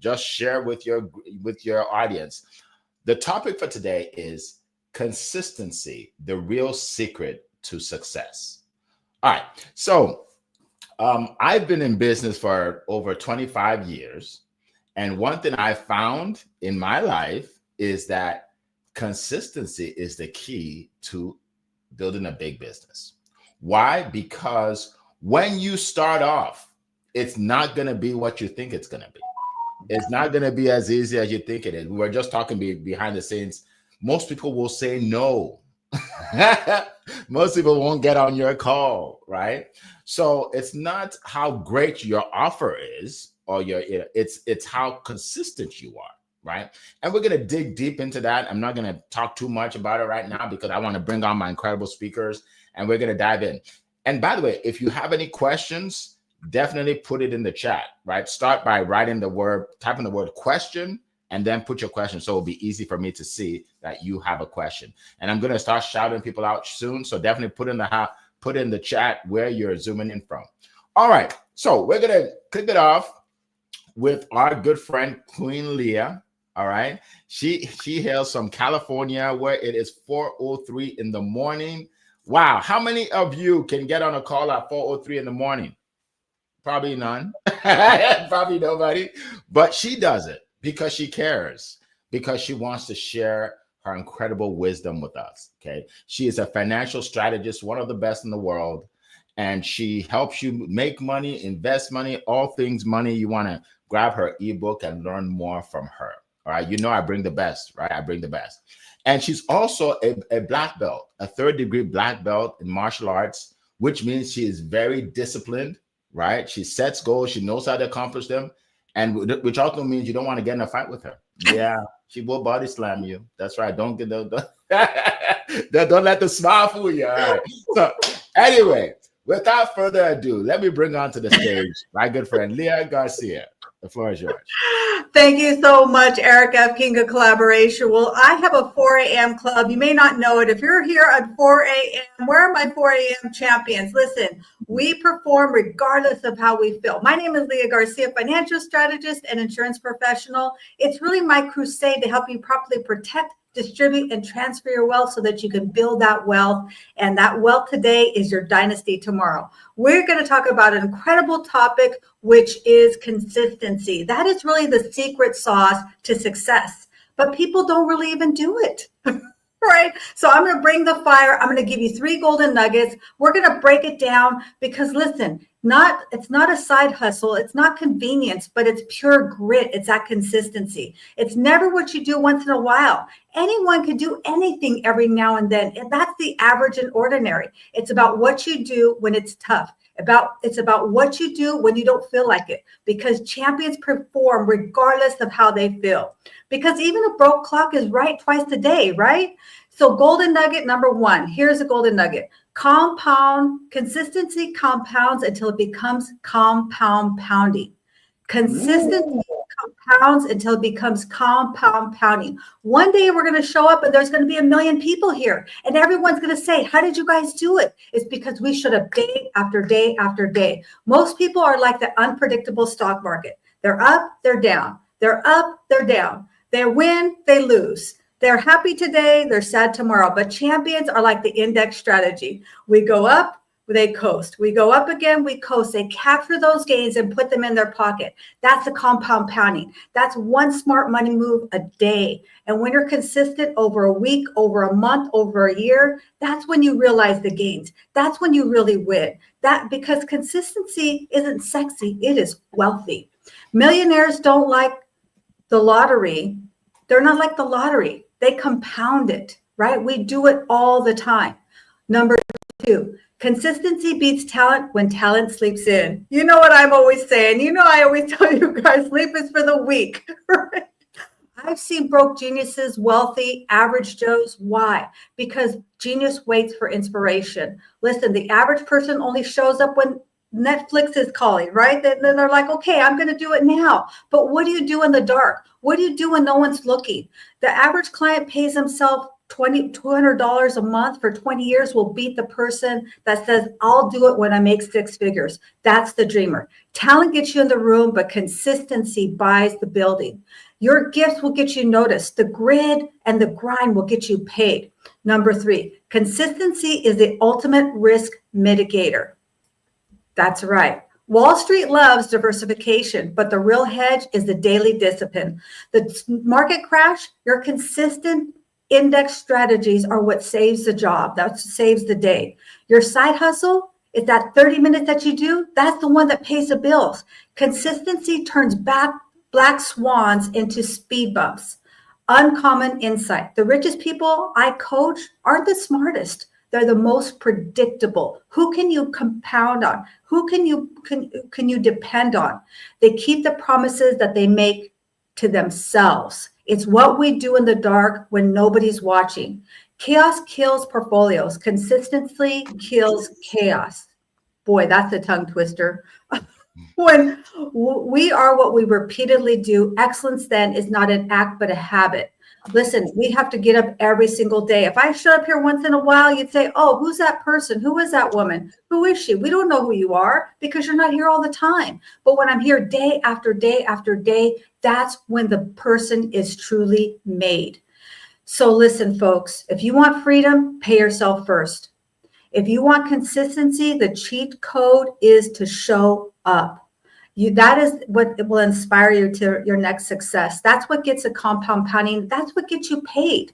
just share with your audience. The topic for today is consistency, the real secret to success. All right. So I've been in business for over 25 years. And one thing I found in my life is that consistency is the key to building a big business. Why? Because when you start off, it's not going to be what you think it's going to be. It's not going to be as easy as you think it is. We were just talking behind the scenes. Most people will say no. Most people won't get on your call, right? So it's not how great your offer is, or it's how consistent you are, right? And we're going to dig deep into that. I'm not going to talk too much about it right now because I want to bring on my incredible speakers and we're going to dive in. And by the way, if you have any questions, definitely put it in the chat, right? Start by typing the word question, and then put your question, so it'll be easy for me to see that you have a question. And I'm going to start shouting people out soon, so definitely put in the chat where you're zooming in from. All right, so we're going to kick it off with our good friend Queen Leah. All right, she hails from California, where it is 4:03 in the morning. Wow, how many of you can get on a call at 4:03 in the morning? Probably none. Probably nobody. But she does it because she cares, because she wants to share her incredible wisdom with us. Okay. She is a financial strategist, one of the best in the world. And she helps you make money, invest money, all things money. You want to grab her ebook and learn more from her. All right. You know, I bring the best, right? I bring the best. And she's also a black belt, a 3rd-degree black belt in martial arts, which means she is very disciplined, right? She sets goals. She knows how to accomplish them. And which also means you don't want to get in a fight with her. Yeah, she will body slam you. That's right. Don't let the smile fool you. All right. So anyway, without further ado, let me bring on to the stage my good friend, Leah Garcia. The floor is yours. Thank you so much, Erica, King of Collaboration. Well, I have a 4 a.m. club. You may not know it. If you're here at 4 a.m., where are my 4 a.m. champions? Listen, we perform regardless of how we feel. My name is Leah Garcia, financial strategist and insurance professional. It's really my crusade to help you properly protect, distribute, and transfer your wealth so that you can build that wealth. And that wealth today is your dynasty tomorrow. We're going to talk about an incredible topic, which is consistency. That is really the secret sauce to success. But people don't really even do it. Right? So I'm going to bring the fire. I'm going to give you 3 golden nuggets. We're going to break it down because listen, it's not a side hustle. It's not convenience, but it's pure grit. It's that consistency. It's never what you do once in a while. Anyone can do anything every now and then. And that's the average and ordinary. It's about what you do when it's tough. It's about what you do when you don't feel like it, because champions perform regardless of how they feel, because even a broke clock is right twice a day, right? So golden nugget number 1, here's a golden nugget. Consistency compounds until it becomes compound pounding. Consistency compounds until it becomes compound pounding. One day we're going to show up and there's going to be 1 million people here and everyone's going to say, how did you guys do it? It's because we showed up day after day after day. Most people are like the unpredictable stock market. They're up, they're down. They're up, they're down. They win, they lose. They're happy today, they're sad tomorrow. But champions are like the index strategy. We go up, they coast. We go up again, we coast. They capture those gains and put them in their pocket. That's the compound pounding. That's one smart money move a day. And when you're consistent over a week, over a month, over a year, that's when you realize the gains. That's when you really win. Because consistency isn't sexy, it is wealthy. Millionaires don't like the lottery. They're not like the lottery. They compound it, right? We do it all the time. Number 2, consistency beats talent when talent sleeps in. You know what I'm always saying. You know, I always tell you guys, sleep is for the weak, right? I've seen broke geniuses, wealthy, average Joes. Why? Because genius waits for inspiration. Listen, the average person only shows up when Netflix is calling, right? Then they're like, okay, I'm going to do it now. But what do you do in the dark? What do you do when no one's looking? The average client pays himself $200 a month for 20 years will beat the person that says, I'll do it when I make six figures. That's the dreamer. Talent gets you in the room, but consistency buys the building. Your gifts will get you noticed. The grid and the grind will get you paid. Number three, consistency is the ultimate risk mitigator. That's right. Wall Street loves diversification, but the real hedge is the daily discipline. The market crash, your consistent index strategies are what saves the job. That saves the day. Your side hustle is that 30 minutes that you do. That's the one that pays the bills. Consistency turns back black swans into speed bumps. Uncommon insight. The richest people I coach aren't the smartest. They're the most predictable. Who can you compound on? Who can you depend on? They keep the promises that they make to themselves. It's what we do in the dark when nobody's watching. Chaos kills portfolios. Consistency kills chaos. Boy, that's a tongue twister. When we are what we repeatedly do, excellence then is not an act, but a habit. Listen, we have to get up every single day. If I showed up here once in a while, you'd say, oh, who's that person? Who is that woman? Who is she? We don't know who you are because you're not here all the time. But when I'm here day after day after day, that's when the person is truly made. So listen, folks, if you want freedom, pay yourself first. If you want consistency, the cheat code is to show up. That is what will inspire you to your next success. That's what gets a compound pounding. That's what gets you paid.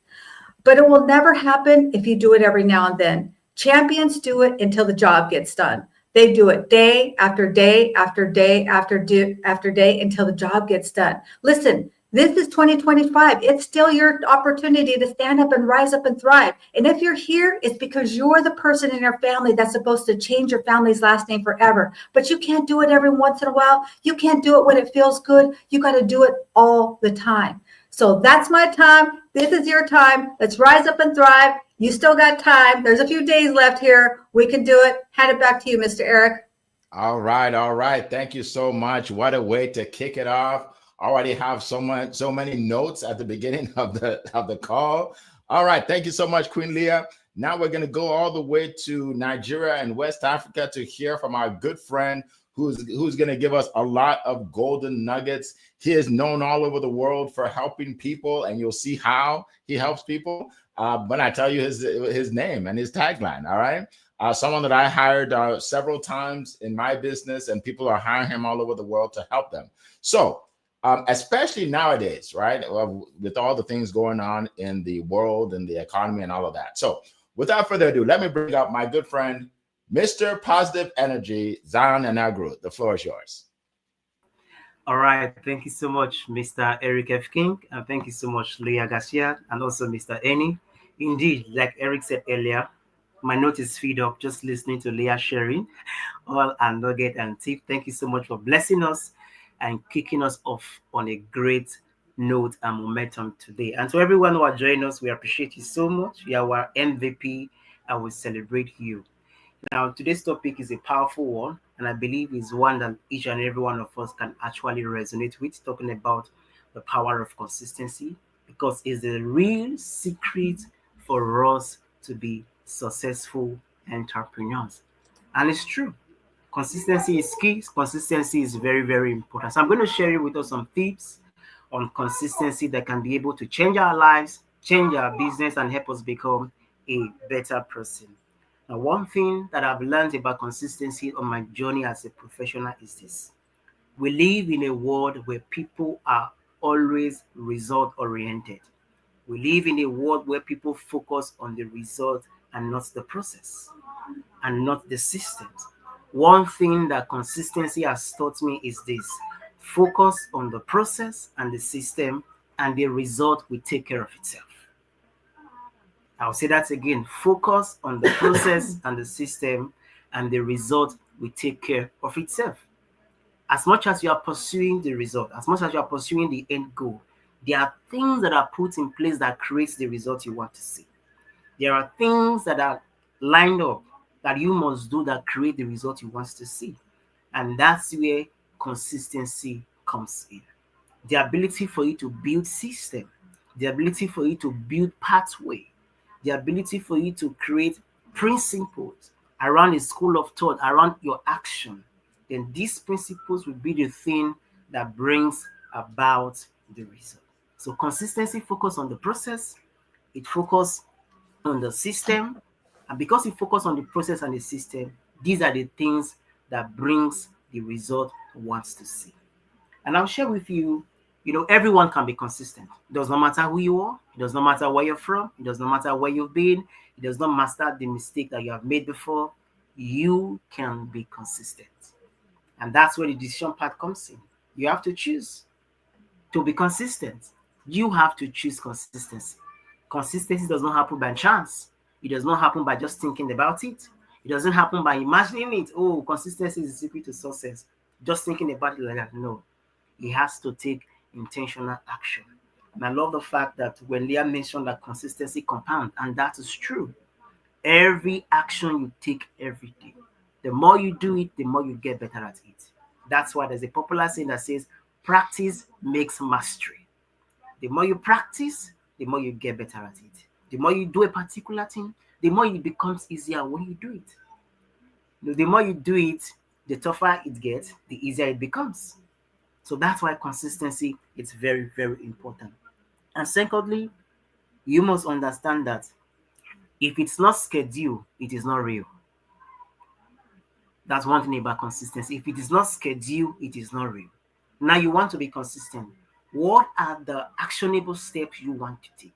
But it will never happen if you do it every now and then. Champions do it until the job gets done. They do it day after day after day after day after day until the job gets done. Listen, this is 2025. It's still your opportunity to stand up and rise up and thrive. And if you're here, it's because you're the person in your family that's supposed to change your family's last name forever. But you can't do it every once in a while. You can't do it when it feels good. You got to do it all the time. So that's my time. This is your time. Let's rise up and thrive. You still got time. There's a few days left here. We can do it. Hand it back to you, Mr. Eric. All right, all right. Thank you so much. What a way to kick it off. Already have so many notes at the beginning of the call. All right, thank you so much, Queen Leah. Now we're going to go all the way to Nigeria and West Africa to hear from our good friend who's going to give us a lot of golden nuggets. He is known all over the world for helping people, and you'll see how he helps people when I tell you his name and his tagline. All right. Someone that I hired several times in my business, and people are hiring him all over the world to help them. So, especially nowadays, right, with all the things going on in the world and the economy and all of that. So, without further ado, let me bring up my good friend, Mr. Positive Energy, Zion Anagru. The floor is yours. All right. Thank you so much, Mr. Eric F. King. And thank you so much, Leah Garcia, and also Mr. Eni. Indeed, like Eric said earlier, my note is feed up just listening to Leah sharing all and nugget and tip. Thank you so much for blessing us and kicking us off on a great note and momentum today. And to everyone who are joining us, we appreciate you so much. You are our MVP and we celebrate you. Now, today's topic is a powerful one, and I believe is one that each and every one of us can actually resonate with, talking about the power of consistency, because it's the real secret for us to be successful entrepreneurs. And it's true. Consistency is key. Consistency is very, very important. So I'm going to share with us some tips on consistency that can be able to change our lives, change our business, and help us become a better person. Now, one thing that I've learned about consistency on my journey as a professional is this. We live in a world where people are always result oriented. We live in a world where people focus on the result and not the process and not the systems. One thing that consistency has taught me is this: focus on the process and the system, and the result will take care of itself. I'll say that again: focus on the process and the system, and the result will take care of itself. As much as you are pursuing the result, as much as you are pursuing the end goal, there are things that are put in place that creates the result you want to see. There are things that are lined up that you must do that create the result you want to see. And that's where consistency comes in. The ability for you to build system, the ability for you to build pathway, the ability for you to create principles around a school of thought, around your action, then these principles will be the thing that brings about the result. So consistency focus on the process, it focus on the system, and because it focus on the process and the system, these are the things that brings the result wants to see. And I'll share with you, everyone can be consistent. It does not matter who you are. It does not matter where you're from. It does not matter where you've been. It does not matter the mistake that you have made before. You can be consistent. And that's where the decision part comes in. You have to choose to be consistent. You have to choose consistency. Consistency does not happen by chance. It does not happen by just thinking about it. It doesn't happen by imagining it. Oh, consistency is the secret to success. Just thinking about it like that. No, he has to take intentional action. And I love the fact that when Leah mentioned that consistency compound, and that is true. Every action you take every day, the more you do it, the more you get better at it. That's why there's a popular saying that says, practice makes mastery. The more you practice, the more you get better at it. The more you do a particular thing, the more it becomes easier when you do it. The more you do it, the tougher it gets, the easier it becomes. So that's why consistency is very, very important. And secondly, you must understand that if it's not scheduled, it is not real. That's one thing about consistency. If it is not scheduled, it is not real. Now you want to be consistent. What are the actionable steps you want to take?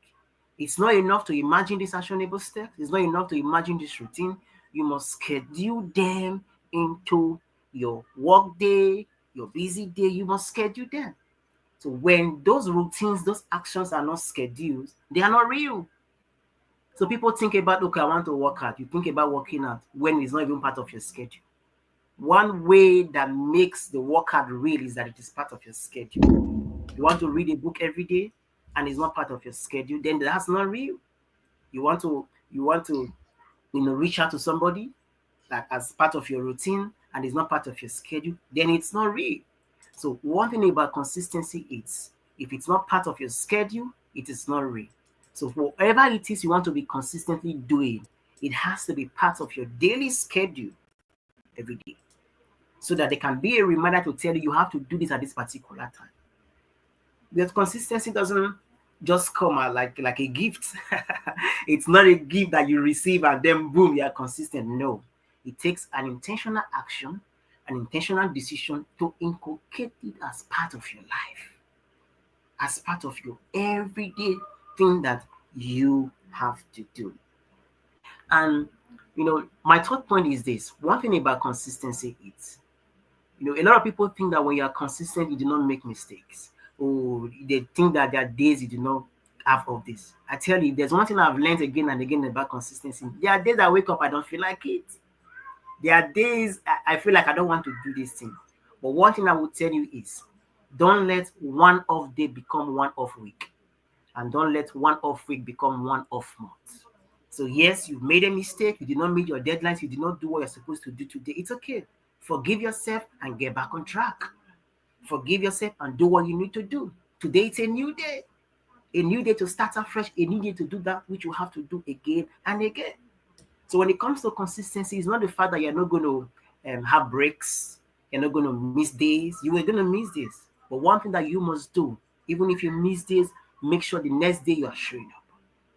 It's not enough to imagine these actionable steps. It's not enough to imagine this routine. You must schedule them into your work day, your busy day. You must schedule them. So when those routines, those actions are not scheduled, they are not real. So people think about, okay, I want to work out. You think about working out when it's not even part of your schedule. One way that makes the workout real is that it is part of your schedule. You want to read a book every day and it's not part of your schedule, then that's not real. You want to reach out to somebody like as part of your routine and it's not part of your schedule, then it's not real. So one thing about consistency is if it's not part of your schedule, it is not real. So whatever it is you want to be consistently doing, it has to be part of your daily schedule every day. So that there can be a reminder to tell you have to do this at this particular time. Because consistency doesn't just come out like a gift. It's not a gift that you receive and then boom, you are consistent. No, it takes an intentional action, an intentional decision to inculcate it as part of your life, as part of your everyday thing that you have to do. And my third point is this: one thing about consistency is, a lot of people think that when you are consistent, you do not make mistakes. Or they think that there are days you do not have of this. I tell you, there's one thing I've learned again and again about consistency. There are days I wake up, I don't feel like it. There are days I feel like I don't want to do this thing. But one thing I will tell you is, don't let one off day become one off week. And don't let one off week become one off month. So yes, you've made a mistake. You did not meet your deadlines. You did not do what you're supposed to do today. It's okay. Forgive yourself and get back on track. Forgive yourself and do what you need to do. Today it's a new day to start afresh, a new day to do that which you have to do again and again. So when it comes to consistency, it's not the fact that you're not going to have breaks, you're not going to miss days. You are going to miss days. But one thing that you must do, even if you miss days, make sure the next day you are showing up.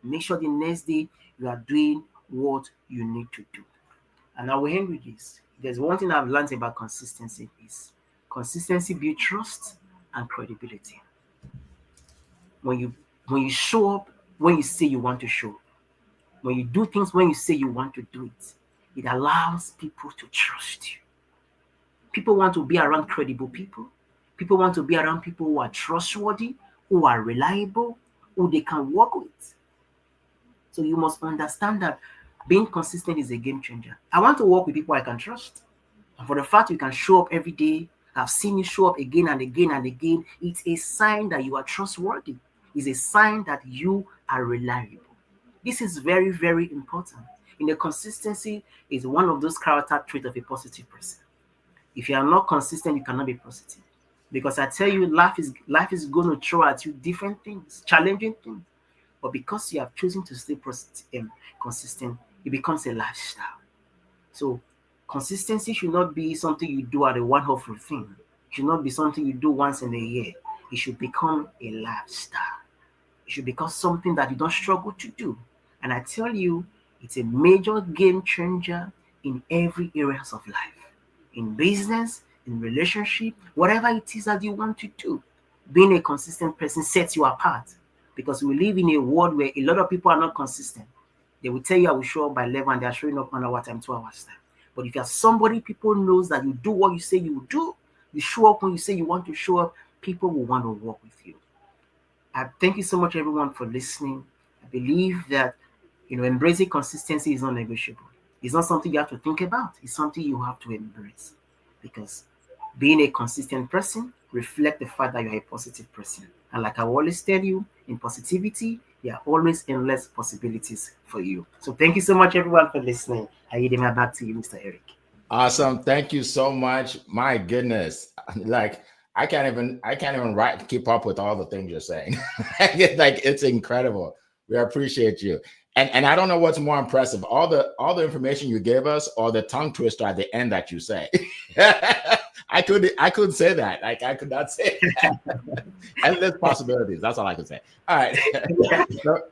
Make sure the next day you are doing what you need to do. And I will end with this. There's one thing I've learned about consistency is consistency builds trust and credibility. When you show up when you say you want to show up, when you do things when you say you want to do it, it allows people to trust you. People want to be around credible people. People want to be around people who are trustworthy, who are reliable, who they can work with. So you must understand that being consistent is a game changer. I want to work with people I can trust. And for the fact you can show up every day, I've seen you show up again and again and again, it's a sign that you are trustworthy. It's a sign that you are reliable. This is very, very important. The consistency is one of those character traits of a positive person. If you are not consistent, you cannot be positive. Because I tell you, life is going to throw at you different things, challenging things. But because you have chosen to stay consistent, it becomes a lifestyle. So consistency should not be something you do at a one-off thing. It should not be something you do once in a year. It should become a lifestyle. It should become something that you don't struggle to do. And I tell you, it's a major game changer in every areas of life. In business, in relationship, whatever it is that you want to do. Being a consistent person sets you apart because we live in a world where a lot of people are not consistent. They will tell you I will show up by 11 and they are showing up 1 hour time, 2 hours time. But if you're somebody people knows that you do what you say you do, you show up when you say you want to show up, people will want to work with you. I thank you so much, everyone, for listening. I believe that embracing consistency is not negotiable. It's not something you have to think about. It's something you have to embrace, because being a consistent person reflects the fact that you're a positive person. And like I always tell you, in positivity, there are always endless possibilities for you. So thank you so much, everyone, for listening. I yield my back to you, Mr. Eric. Awesome. Thank you so much. My goodness. Like I can't even write keep up with all the things you're saying. Like it's incredible. We appreciate you. And I don't know what's more impressive, all the information you gave us or the tongue twister at the end that you say. I couldn't say that. Like I could not say that. Endless possibilities. That's all I can say. All right.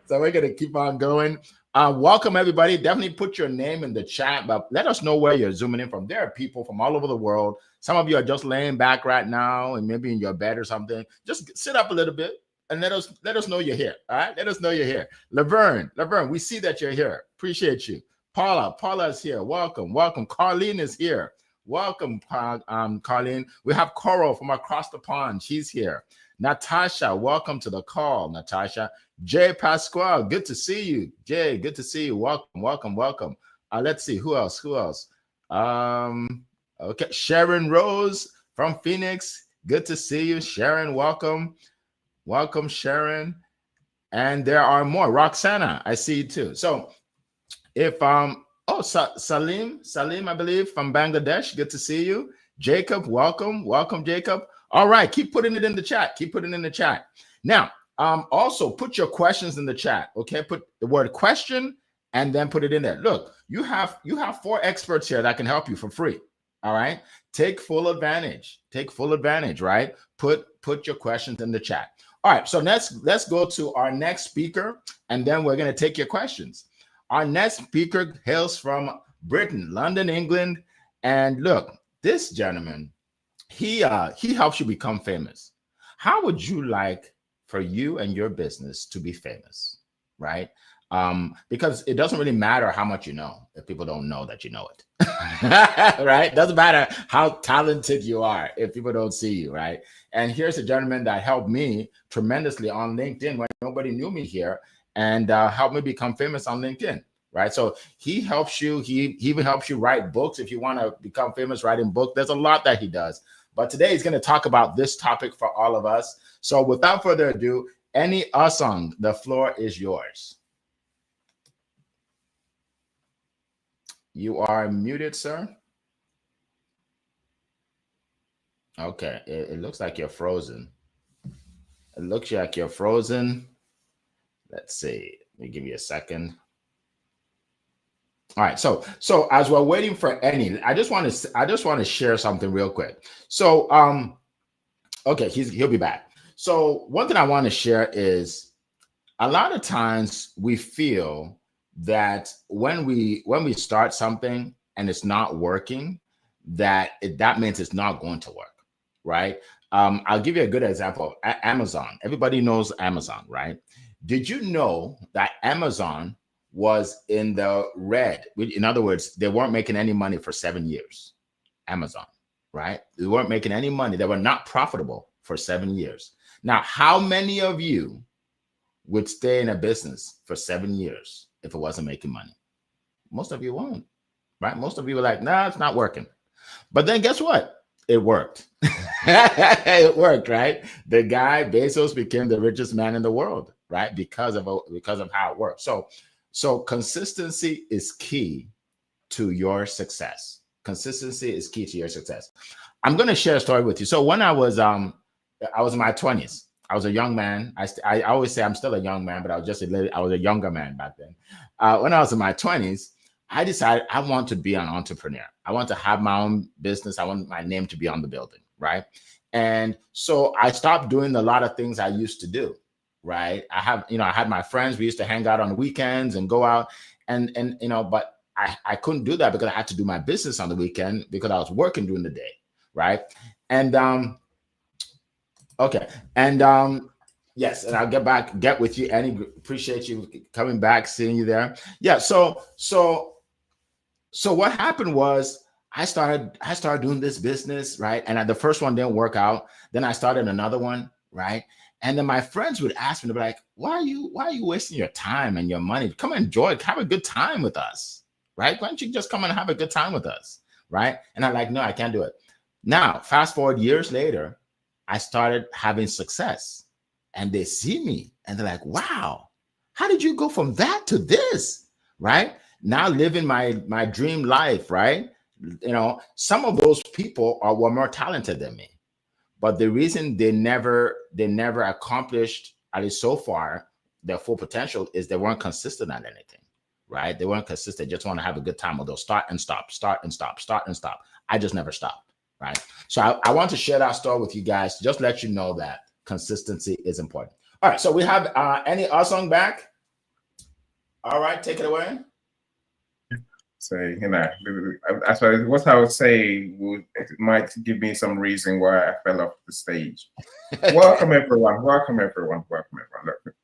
So we're gonna keep on going. Welcome everybody. Definitely put your name in the chat, but let us know where you're zooming in from. There are people from all over the world. Some of you are just laying back right now and maybe in your bed or something. Just sit up a little bit and let us know you're here. All right. Let us know you're here. Laverne, we see that you're here. Appreciate you. Paula is here. Welcome. Carlene is here. Welcome, Carlene. We have Coral from across the pond. She's here. Natasha, welcome to the call, Natasha. Jay Pasquale, good to see you. Jay, good to see you. Welcome. Let's see, who else? Okay, Sharon Rose from Phoenix. Good to see you, Sharon. Welcome, Sharon. And there are more. Roxana, I see you too. So if Salim, I believe from Bangladesh. Good to see you. Jacob, welcome, Jacob. All right, keep putting it in the chat. Now, also put your questions in the chat. Okay, put the word question and then put it in there. Look, you have 4 experts here that can help you for free. All right, take full advantage. Right? Put your questions in the chat. All right, so let's go to our next speaker, and then we're going to take your questions. Our next speaker hails from Britain, London, England, and look, this gentleman, he helps you become famous. How would you like for you and your business to be famous, right? Because it doesn't really matter how much you know if people don't know that you know it, right? Doesn't matter how talented you are if people don't see you, right? And here's a gentleman that helped me tremendously on LinkedIn when nobody knew me here, and helped me become famous on LinkedIn, right? So he helps you. He even helps you write books if you want to become famous writing books. There's a lot that he does. But today he's going to talk about this topic for all of us. So without further ado, Eni Asong, the floor is yours. You are muted, sir. Okay, it looks like you're frozen. Let's see. Let me give you a second. All right, so as we're waiting for Eni, I just want to share something real quick. So okay, he'll be back. So one thing I want to share is a lot of times we feel that when we start something and it's not working, that means it's not going to work, right? I'll give you a good example. Amazon. Everybody knows Amazon, right? Did you know that Amazon was in the red? In other words, they weren't making any money for 7 years. Amazon, right? They weren't making any money. They were not profitable for 7 years. Now, how many of you would stay in a business for 7 years if it wasn't making money? Most of you won't, right? Most of you were like, nah, it's not working. But then guess what? It worked. It worked, right? The guy, Bezos, became the richest man in the world, right? Because of how it worked. So consistency is key to your success. Consistency is key to your success. I'm going to share a story with you. So when I was in my 20s, I was a young man. I always say I'm still a young man, but I was a younger man back then. When I was in my 20s, I decided I want to be an entrepreneur. I want to have my own business. I want my name to be on the building, right? And so I stopped doing a lot of things I used to do, right? I had my friends. We used to hang out on the weekends and go out, and but I couldn't do that because I had to do my business on the weekend because I was working during the day, right? And okay, and yes, and I'll get with you, Annie. Appreciate you coming back, seeing you there. Yeah, so what happened was I started doing this business, right? And the first one didn't work out. Then I started another one, right? And then my friends would ask me to be like, why are you wasting your time and your money? Come enjoy it, have a good time with us, right? Why don't you just come and have a good time with us, right? And I'm like, no, I can't do it. Now, fast forward years later, I started having success, and they see me and they're like, wow, how did you go from that to this, right? Now living my dream life, right? Some of those people were more talented than me, but the reason they never accomplished, at least so far, their full potential is they weren't consistent at anything, right? They weren't consistent. Just want to have a good time, or they'll start and stop, start and stop, start and stop. I just never stopped, right? So I want to share that story with you guys, just let you know that consistency is important. All right, so we have Annie Osong back. All right, take it away. So, I suppose what I would say it might give me some reason why I fell off the stage. Welcome, everyone. Welcome, everyone. Welcome, everyone. Look,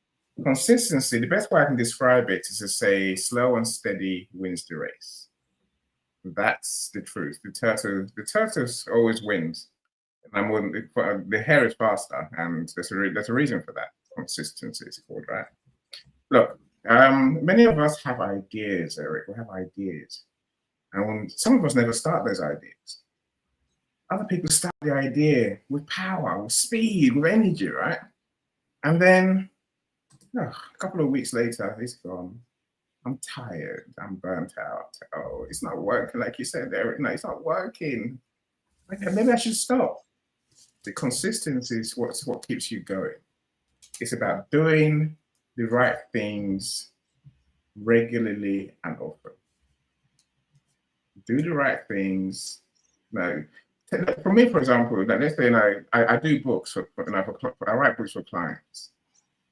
consistency, the best way I can describe it is to say slow and steady wins the race. That's the truth. The tortoise always wins. And the hare is faster, and there's a reason for that. Consistency is called, right? Look, many of us have ideas, Eric. We have ideas. And some of us never start those ideas. Other people start the idea with power, with speed, with energy, right? And then a couple of weeks later, it's gone. I'm tired. I'm burnt out. Oh, it's not working, like you said, Eric. No, it's not working. Okay, maybe I should stop. The consistency is what keeps you going. It's about doing the right things regularly and often. Do the right things. No, for me, for example, let's say I do books I write books for clients,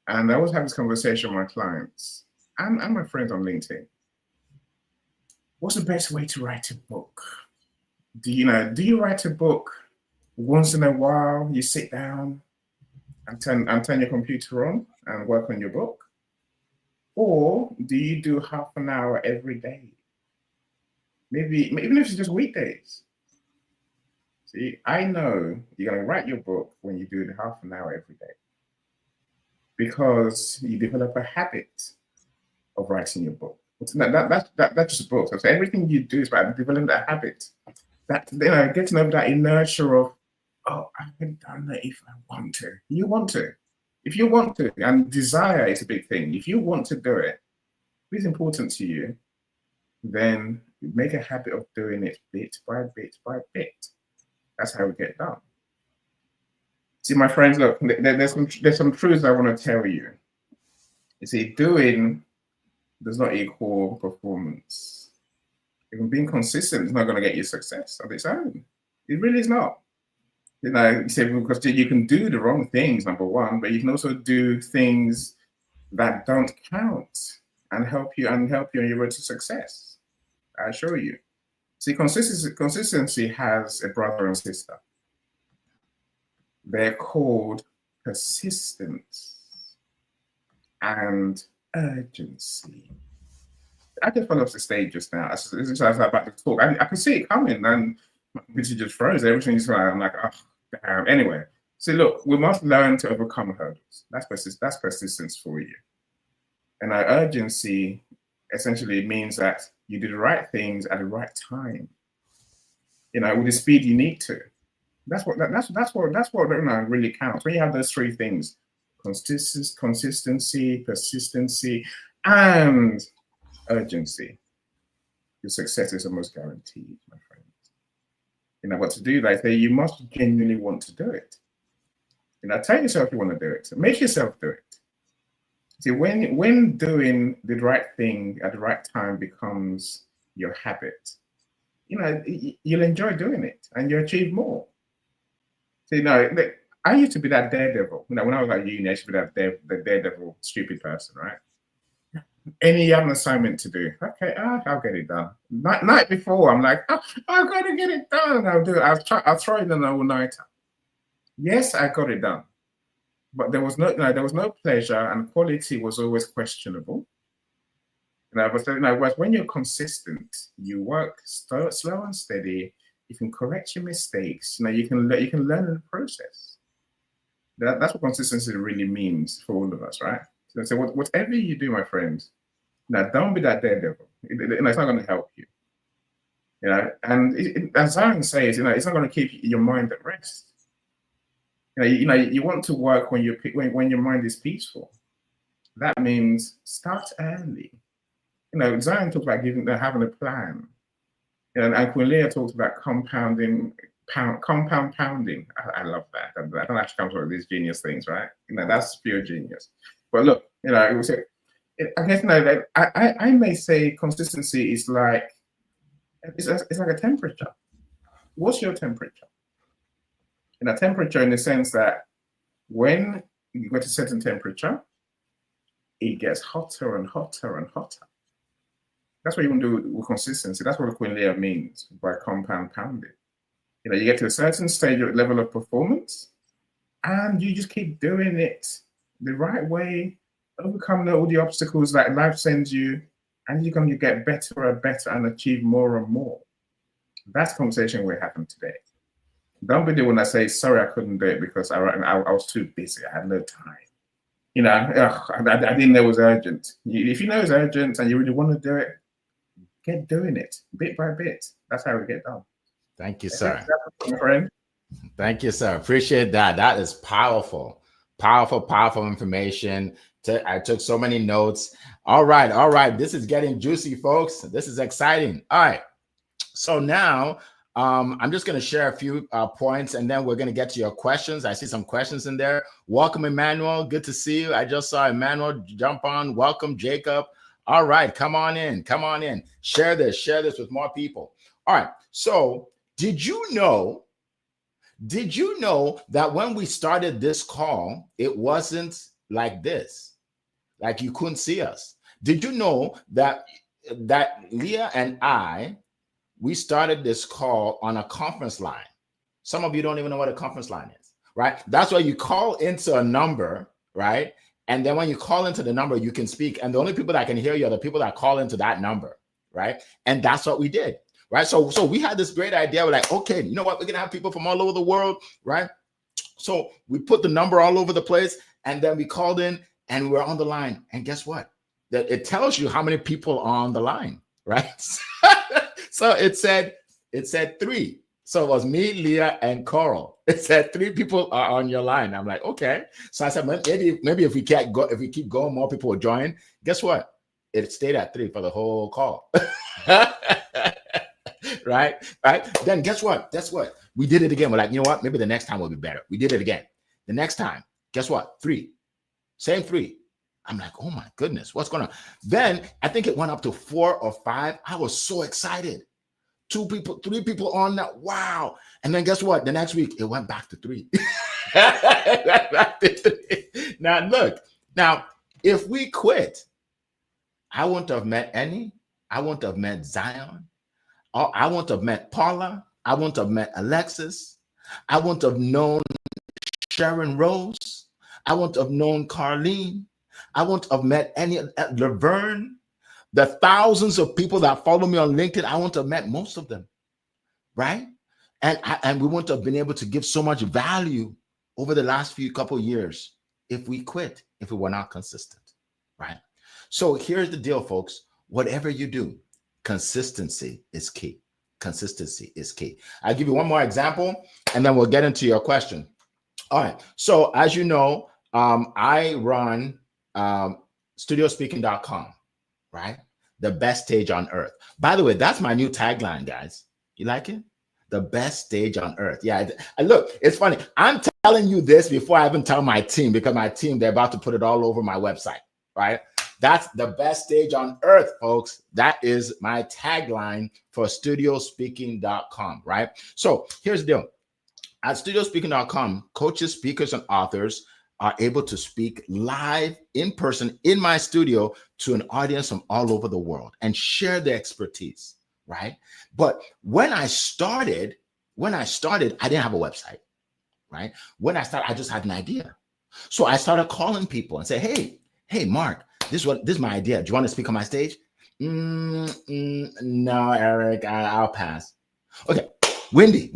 and I always have this conversation with my clients and my friends on LinkedIn. What's the best way to write a book? Do you write a book once in a while? You sit down and turn your computer on and work on your book, or do you do half an hour every day? Maybe even if it's just weekdays. See, I know you're going to write your book when you do it half an hour every day, because you develop a habit of writing your book. That's just a book. So everything you do is about developing that habit. That getting over that inertia of, oh, I haven't done that if I want to. You want to. If you want to, and desire is a big thing. If you want to do it, if it's important to you, then make a habit of doing it bit by bit by bit. That's how we get done. See, my friends, look, there's some truths I want to tell you. You see, doing does not equal performance. Even being consistent is not going to get you success on its own. It really is not. You say, because you can do the wrong things, number one, but you can also do things that don't count and help you on your road to success. I assure you. See, consistency has a brother and sister. They're called persistence and urgency. I just fell off the stage just now. As I was about to talk, I could see it coming, and it just froze. Everything's right. I'm like, oh, damn. Anyway, so look, we must learn to overcome hurdles. That's persistence for you. And our urgency essentially means that you do the right things at the right time. With the speed you need to. That's what really counts. When you have those three things: consistency, persistency, and urgency, your success is almost guaranteed, my friends. What to do? Like you must genuinely want to do it. Tell yourself you want to do it. Make yourself do it. See, when doing the right thing at the right time becomes your habit, you'll enjoy doing it and you achieve more. So, I used to be that daredevil. When I was at uni, I used to be the daredevil, stupid person, right? You have an assignment to do. Okay, I'll get it done. Night before, I'm like, I've got to get it done. I'll do it. I'll throw it in an all-nighter. Yes, I got it done. But there was no pleasure, and quality was always questionable. But when you're consistent, you work slow and steady. You can correct your mistakes. You can learn in the process. That's what consistency really means for all of us, right? So whatever you do, my friends, don't be that daredevil. It's not going to help you. And as Zion says, it's not going to keep your mind at rest. You want to work when your mind is peaceful. That means start early. Zion talks about having a plan. And Queen Leah talks about compound pounding. I love that. I don't actually come up with these genius things, right? That's pure genius. But look, it was. I guess I may say consistency is like it's like a temperature. What's your temperature? Temperature in the sense that when you go to a certain temperature, it gets hotter and hotter and hotter. That's what you want to do with consistency. That's what Queen Leah means by compound pounding. You get to a certain stage or level of performance, and you just keep doing it the right way, overcome all the obstacles that life sends you, and you're going to get better and better and achieve more and more. That's the conversation we're having today. Don't be the one that says, sorry, I couldn't do it because I was too busy. I had no time. I didn't know it was urgent. If you know it's urgent and you really want to do it, get doing it bit by bit. That's how we get done. Thank you, sir. My friend. Thank you, sir. Appreciate that. That is powerful, powerful information. I took so many notes. All right. This is getting juicy, folks. This is exciting. All right. So now I'm just going to share a few points, and then we're going to get to your questions. I see some questions in there. Welcome, Emmanuel. Good to see you. I just saw Emmanuel jump on. Welcome, Jacob. All right. Come on in. Share this with more people. All right. So did you know that when we started this call, it wasn't like this? Like you couldn't see us. Did you know that Leah and I, we started this call on a conference line? Some of you don't even know what a conference line is, right? That's why you call into a number, right? And then when you call into the number, you can speak. And the only people that can hear you are the people that call into that number, right? And that's what we did, right? So we had this great idea. We're like, okay, you know what? We're going to have people from all over the world, right? So we put the number all over the place, and then we called in and we're on the line. And guess what? That it tells you how many people are on the line, right? So it said 3. So it was me, Leah, and Coral. It said 3 people are on your line. I'm like, okay. So I said, maybe if we keep going, more people will join. Guess what? It stayed at 3 for the whole call. Right? Then guess what? We did it again. We're like, you know what? Maybe the next time will be better. We did it again. The next time, guess what? 3. Same 3. I'm like, oh my goodness, what's going on? Then I think it went up to 4 or 5. I was so excited. 3 people on that. Wow. And then guess what? The next week it went back to 3. Now look, if we quit, I wouldn't have met Annie. I wouldn't have met Zion. I wouldn't have met Paula. I wouldn't have met Alexis. I wouldn't have known Sharon Rose. I wouldn't have known Carlene. I wouldn't have met any Laverne. The thousands of people that follow me on LinkedIn, I wouldn't have met most of them, right? And we wouldn't have been able to give so much value over the last couple of years if we quit, if we were not consistent, right? So here's the deal, folks. Whatever you do, consistency is key. Consistency is key. I'll give you one more example, and then we'll get into your question. All right. So as you know, I run studiospeaking.com, right? The best stage on earth. By the way, that's my new tagline, guys. You like it? The best stage on earth. Yeah. Look, it's funny. I'm telling you this before I even tell my team, because my team, they're about to put it all over my website, right? That's the best stage on earth, folks. That is my tagline for studiospeaking.com, right? So here's the deal. At studiospeaking.com, coaches, speakers, and authors are able to speak live in person in my studio to an audience from all over the world and share their expertise, right? But when I started, I didn't have a website, right? When I started, I just had an idea. So I started calling people and say, hey, Mark, this is my idea. Do you want to speak on my stage? No, Eric, I'll pass. Okay, Wendy,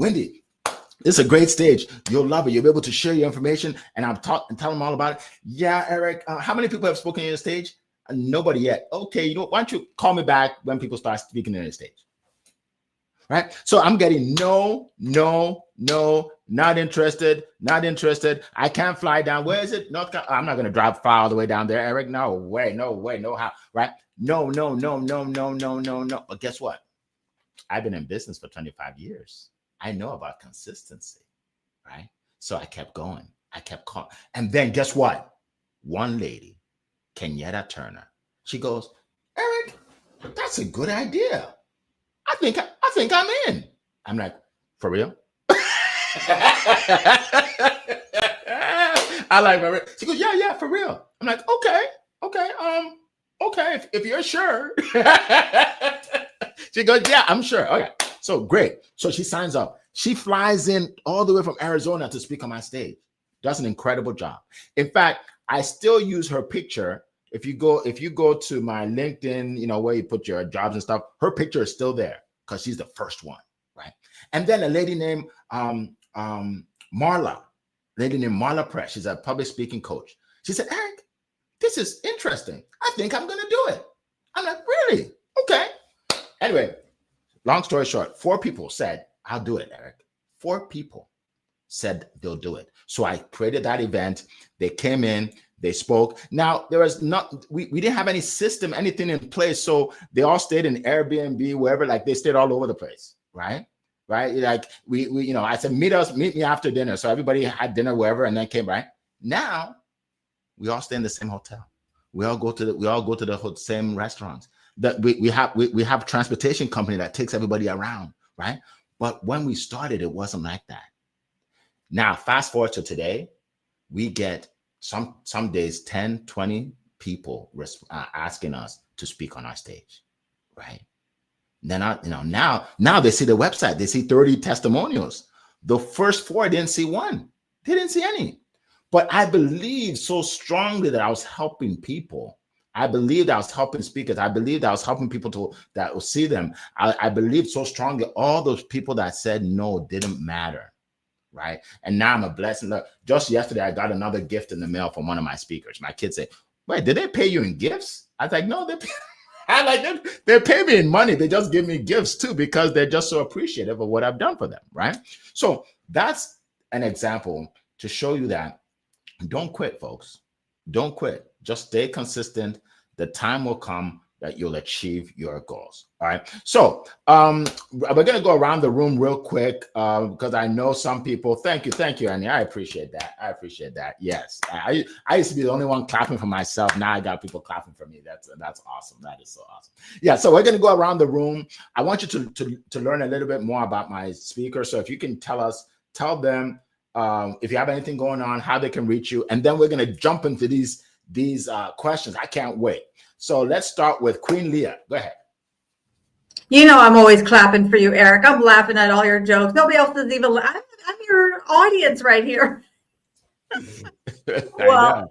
this is a great stage. You'll love it. You'll be able to share your information, and I'll talk and tell them all about it. Yeah, Eric, how many people have spoken on your stage? Nobody yet. Okay, why don't you call me back when people start speaking on your stage? Right? So I'm getting no, not interested. I can't fly down. Where is it? I'm not going to drive far all the way down there, Eric. No way, no how. Right? No. But guess what? I've been in business for 25 years. I know about consistency, right? So I kept going. I kept calling. And then guess what? One lady, Kenyatta Turner, she goes, Eric, that's a good idea. I think I'm in. I'm like, for real? I like, for real. She goes, yeah, for real. I'm like, okay, if you're sure. She goes, yeah, I'm sure. Okay, so great. So she signs up. She flies in all the way from Arizona to speak on my stage. Does an incredible job. In fact, I still use her picture. If you go to my LinkedIn, where you put your jobs and stuff, her picture is still there because she's the first one, right? And then a lady named Marla Press. She's a public speaking coach. She said, Eric, this is interesting. I think I'm going to do it. I'm like, really? Okay. Anyway, long story short, 4 people said, I'll do it, Eric. 4 people said they'll do it. So I created that event. They came in, they spoke. Now, there was we didn't have any system, anything in place. So they all stayed in Airbnb, wherever, like they stayed all over the place, right? Right? Like we I said, meet me after dinner. So everybody had dinner wherever and then came, right? Now we all stay in the same hotel. We all go to the same restaurants. That we have transportation company that takes everybody around, right? But when we started, it wasn't like that. Now, fast forward to today, we get some days 10, 20 people asking us to speak on our stage, right? Then now they see the website, they see 30 testimonials. The first 4 didn't see one, they didn't see any. But I believed so strongly that I was helping people. I believed I was helping speakers. I believed I was helping people that will see them. I believed so strongly all those people that said no didn't matter, right? And now I'm a blessing. Look, just yesterday, I got another gift in the mail from one of my speakers. My kids say, wait, did they pay you in gifts? I was like, no, they pay me in money. They just give me gifts too because they're just so appreciative of what I've done for them, right? So that's an example to show you that don't quit, folks. Don't quit. Just stay consistent. The time will come that you'll achieve your goals. All right. So we're going to go around the room real quick because I know some people. Thank you, Annie. I appreciate that. Yes. I used to be the only one clapping for myself. Now I got people clapping for me. That's awesome. That is so awesome. Yeah. So we're going to go around the room. I want you to learn a little bit more about my speaker. So if you can tell them if you have anything going on, how they can reach you, and then we're going to jump into these questions. I can't wait. So let's start with Queen Leah. Go ahead. I'm always clapping for you, Eric. I'm laughing at all your jokes. Nobody else is even. I'm your audience right here. Well,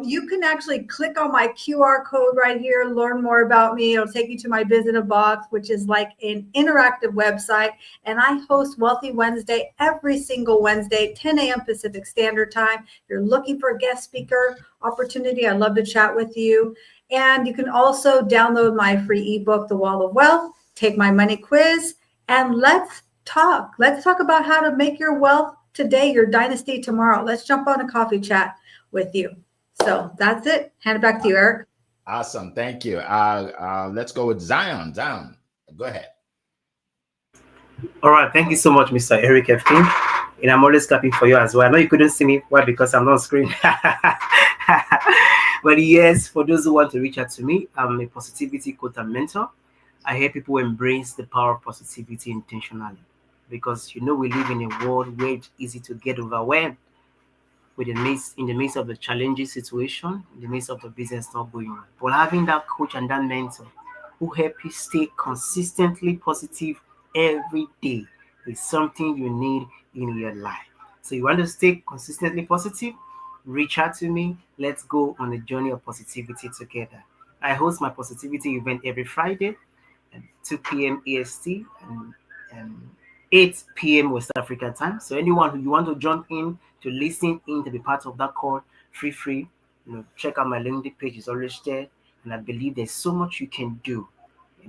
you can actually click on my QR code right here, learn more about me. It'll take you to my Visitor Box, which is like an interactive website. And I host Wealthy Wednesday every single Wednesday, 10 a.m. Pacific Standard Time. If you're looking for a guest speaker opportunity, I'd love to chat with you. And you can also download my free ebook, The Wall of Wealth, take my money quiz, and let's talk. Let's talk about how to make your wealth today, your dynasty tomorrow. Let's jump on a coffee chat with you. So that's it. Hand it back to you, Eric. Awesome. Thank you. Let's go with Zion. Zion, go ahead. All right. Thank you so much, Mr. Eric F. King. And I'm always clapping for you as well. I know you couldn't see me. Why? Because I'm not on screen. But yes, for those who want to reach out to me, I'm a positivity coach and mentor. I help people embrace the power of positivity intentionally. Because we live in a world where it's easy to get overwhelmed in the midst of the challenging situation, in the midst of the business not going on. But having that coach and that mentor who help you stay consistently positive every day is something you need in your life. So you want to stay consistently positive? Reach out to me. Let's go on a journey of positivity together. I host my positivity event every Friday at 2 p.m. EST and 8 p.m. West Africa time. So anyone who you want to jump in to listen in to be part of that call, free. Check out my LinkedIn page; it's always there. And I believe there's so much you can do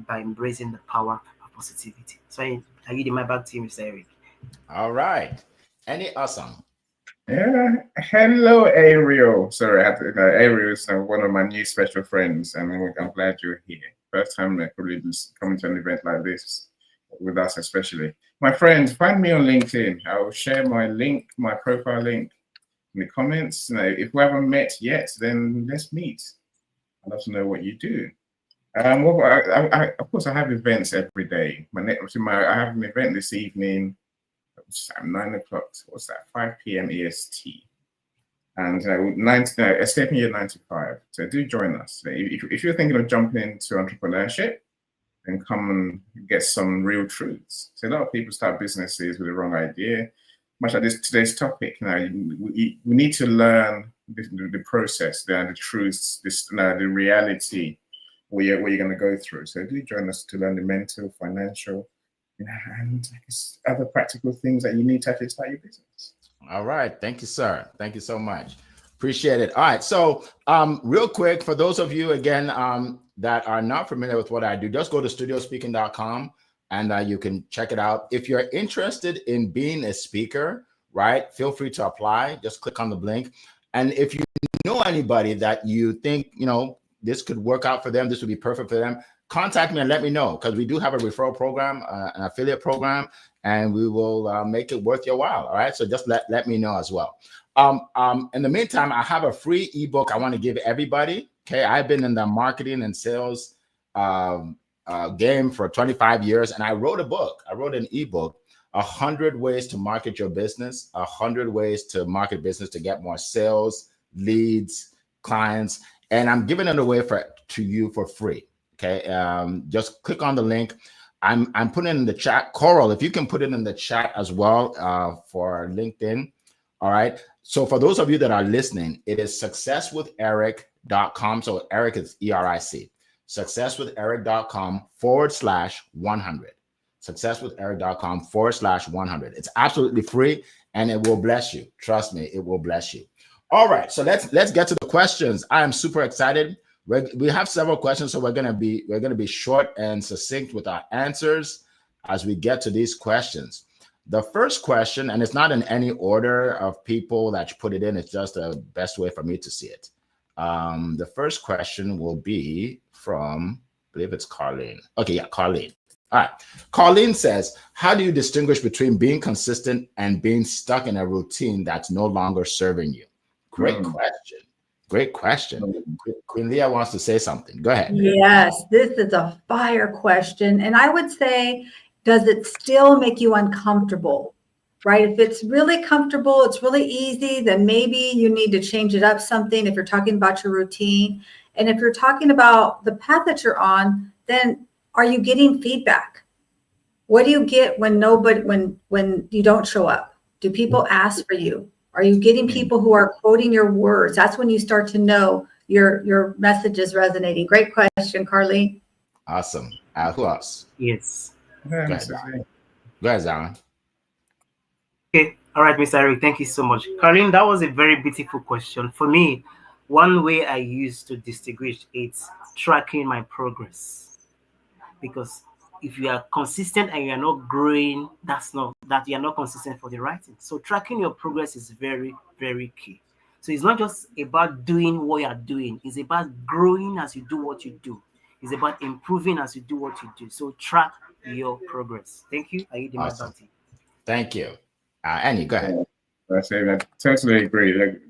by embracing the power of positivity. So I give my back to you, Mr. Eric. All right. Any awesome. Yeah. Hello, Ariel. Sorry, I had to, Ariel is one of my new special friends, and I'm glad you're here. First time I probably just coming to an event like this with us, especially. My friends, find me on LinkedIn. I will share my link, my profile link in the comments. If we haven't met yet, then let's meet. I'd love to know what you do. Of course, I have events every day. I have an event this evening. It's at 9 o'clock. What's that? 5 p.m. EST. And escaping year 95. So do join us. If you're thinking of jumping into entrepreneurship, then come and get some real truths. So a lot of people start businesses with the wrong idea. Much like today's topic, we need to learn the process, the truths, the reality, what you're going to go through. So do join us to learn the mental, financial, and other practical things that you need to actually start your business. All right. Thank you, sir. Thank you so much. Appreciate it. All right. So real quick, for those of you, again, that are not familiar with what I do, just go to studiospeaking.com and you can check it out. If you're interested in being a speaker, right, feel free to apply. Just click on the link. And if you know anybody that you think, this could work out for them, this would be perfect for them, contact me and let me know, because we do have a referral program, an affiliate program, and we will make it worth your while. All right. So just let me know as well. In the meantime, I have a free ebook I want to give everybody. Okay. I've been in the marketing and sales game for 25 years, and I wrote an ebook, 100 ways to market your business, 100 ways to market business to get more sales, leads, clients, and I'm giving it away to you for free. Okay, just click on the link. I'm putting it in the chat. Coral, if you can put it in the chat as well for LinkedIn. All right. So for those of you that are listening, it is successwitheric.com. So Eric is ERIC. Successwitheric.com/100. Successwitheric.com/100. It's absolutely free and it will bless you. Trust me, it will bless you. All right. So let's get to the questions. I am super excited. We have several questions, so we're gonna be short and succinct with our answers as we get to these questions. The first question, and it's not in any order of people that you put it in, it's just the best way for me to see it. The first question will be from, I believe it's Carlene. Okay, yeah, Carlene. All right. Carlene says, how do you distinguish between being consistent and being stuck in a routine that's no longer serving you? Great question. Great question. Queen Leah wants to say something. Go ahead. Yes, this is a fire question. And I would say, does it still make you uncomfortable? Right? If it's really comfortable, it's really easy, then maybe you need to change it up something if you're talking about your routine. And if you're talking about the path that you're on, then are you getting feedback? What do you get when you don't show up? Do people ask for you? Are you getting people who are quoting your words? That's when you start to know your message is resonating. Great question, Carly. Awesome. Who else? Yes. Go ahead, Zaran. Okay. All right, Mr. Eric, thank you so much. Karin, that was a very beautiful question. For me, one way I use to distinguish it's tracking my progress. Because if you are consistent and you are not growing, that you are not consistent for the right thing. So tracking your progress is very, very key. So it's not just about doing what you are doing, it's about growing as you do what you do. It's about improving as you do what you do. So track your progress. Thank you. I give my back to you. Thank you. Annie, go ahead. I say that totally agree. Like,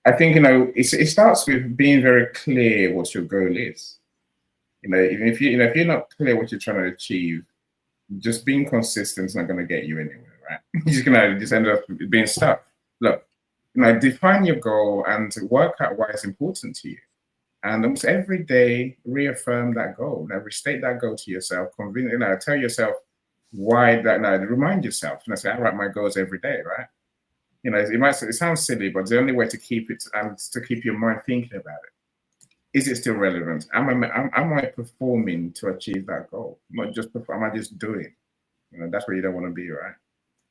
I think it starts with being very clear what your goal is. Even if you're not clear what you're trying to achieve, just being consistent is not going to get you anywhere, right? You're just going to just end up being stuck. Look, define your goal and work out why it's important to you. And almost every day, reaffirm that goal. Now, restate that goal to yourself. Tell yourself why that. Now, remind yourself. Say, I write my goals every day, right? It sounds silly, but the only way to keep it and to keep your mind thinking about it. Is it still relevant? Am I performing to achieve that goal? Not just perform. Am I just doing? That's where you don't want to be, right?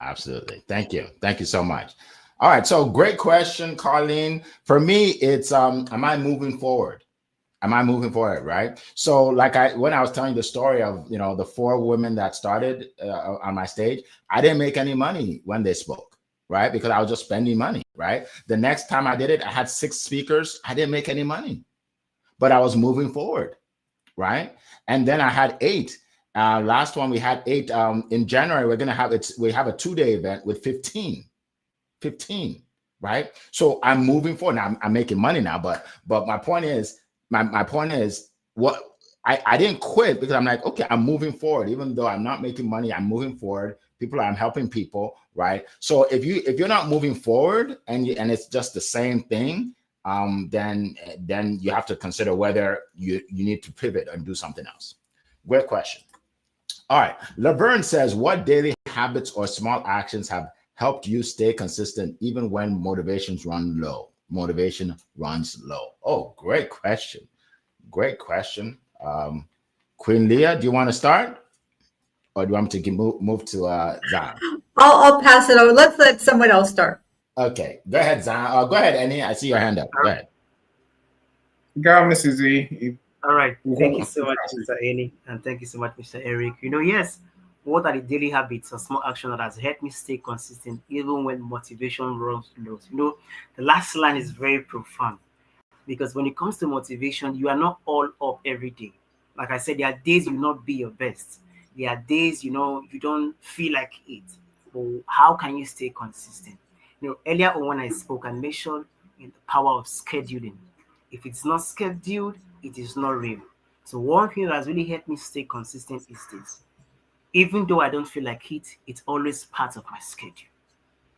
Absolutely. Thank you. Thank you so much. All right. So great question, Colleen. For me, it's am I moving forward? Am I moving forward? Right. So when I was telling the story of, the 4 women that started on my stage, I didn't make any money when they spoke, right? Because I was just spending money, right? The next time I did it, I had 6 speakers. I didn't make any money, but I was moving forward, right? And then I had 8. Last one we had 8. In January, we have a 2-day event with 15, right? So I'm moving forward. Now I'm making money now, but my point is, what I didn't quit because I'm like, okay, I'm moving forward. Even though I'm not making money, I'm moving forward. I'm helping people, right? So if you're not moving forward and it's just the same thing, then you have to consider whether you need to pivot and do something else. Great question. All right. Laverne says, what daily habits or small actions have helped you stay consistent even when motivation runs low? Oh, great question. Great question. Queen Leah, do you want to start? Or do you want me to move to Zan? I'll pass it over. Let's let someone else start. Okay. Go ahead, Zan. Go ahead, Annie. I see your hand up. Go ahead. Go, Mrs. Z. All right. Thank you so much, Mr. Annie, and thank you so much, Mr. Eric. Yes, what are the daily habits or small action that has helped me stay consistent even when motivation runs low? The last line is very profound because when it comes to motivation, you are not all up every day. Like I said, there are days you not be your best. There are days you don't feel like it. But how can you stay consistent? Earlier on when I spoke, I mentioned the power of scheduling. If it's not scheduled, it is not real. So one thing that has really helped me stay consistent is this. Even though I don't feel like it, it's always part of my schedule.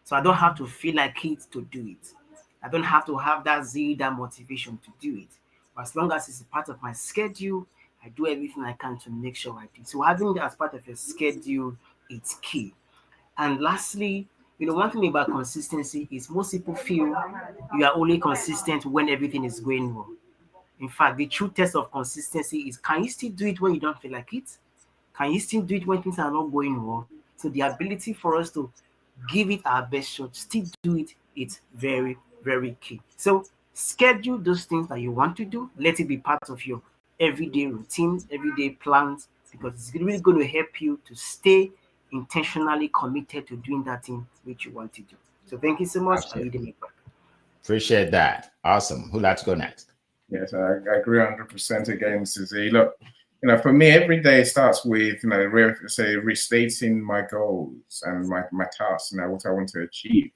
So I don't have to feel like it to do it. I don't have to have that zeal, that motivation to do it. But as long as it's a part of my schedule, I do everything I can to make sure I do. So having that as part of your schedule, it's key. And lastly, one thing about consistency is most people feel you are only consistent when everything is going well. In fact, the true test of consistency is, can you still do it when you don't feel like it? Can you still do it when things are not going well? So the ability for us to give it our best shot, still do it, it's very, very key. So schedule those things that you want to do. Let it be part of your everyday routine, everyday plans, because it's really going to help you to stay intentionally committed to doing that thing which you want to do. So thank you so much. Absolutely. Appreciate that. Awesome. Who'd like to go next? Yes, I agree 100% again, Mrs. Z. Look, for me, every day starts with, restating my goals and my tasks, what I want to achieve.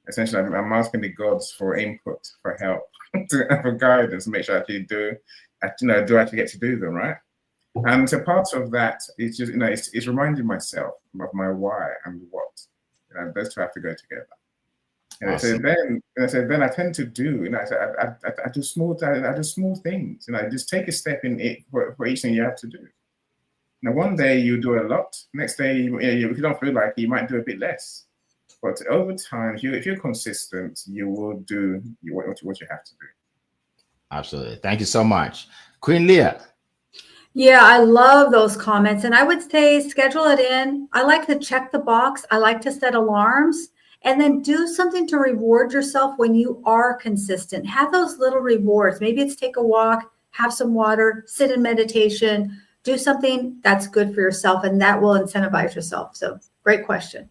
Essentially, I'm asking the gods for input, for help, for guidance, make sure I actually do I actually get to do them, right? And so part of that is just, it's reminding myself of my why and what. Those two have to go together. Awesome. Then I tend to do, I do small things. Just take a step in it for each thing you have to do. Now, one day you do a lot. Next day, if you don't feel like it, you might do a bit less. But over time, if you're consistent, you will do what you have to do. Absolutely. Thank you so much. Queen Leah. Yeah, I love those comments. And I would say schedule it in. I like to check the box. I like to set alarms and then do something to reward yourself when you are consistent. Have those little rewards. Maybe it's take a walk, have some water, sit in meditation, do something that's good for yourself, and that will incentivize yourself. So great question.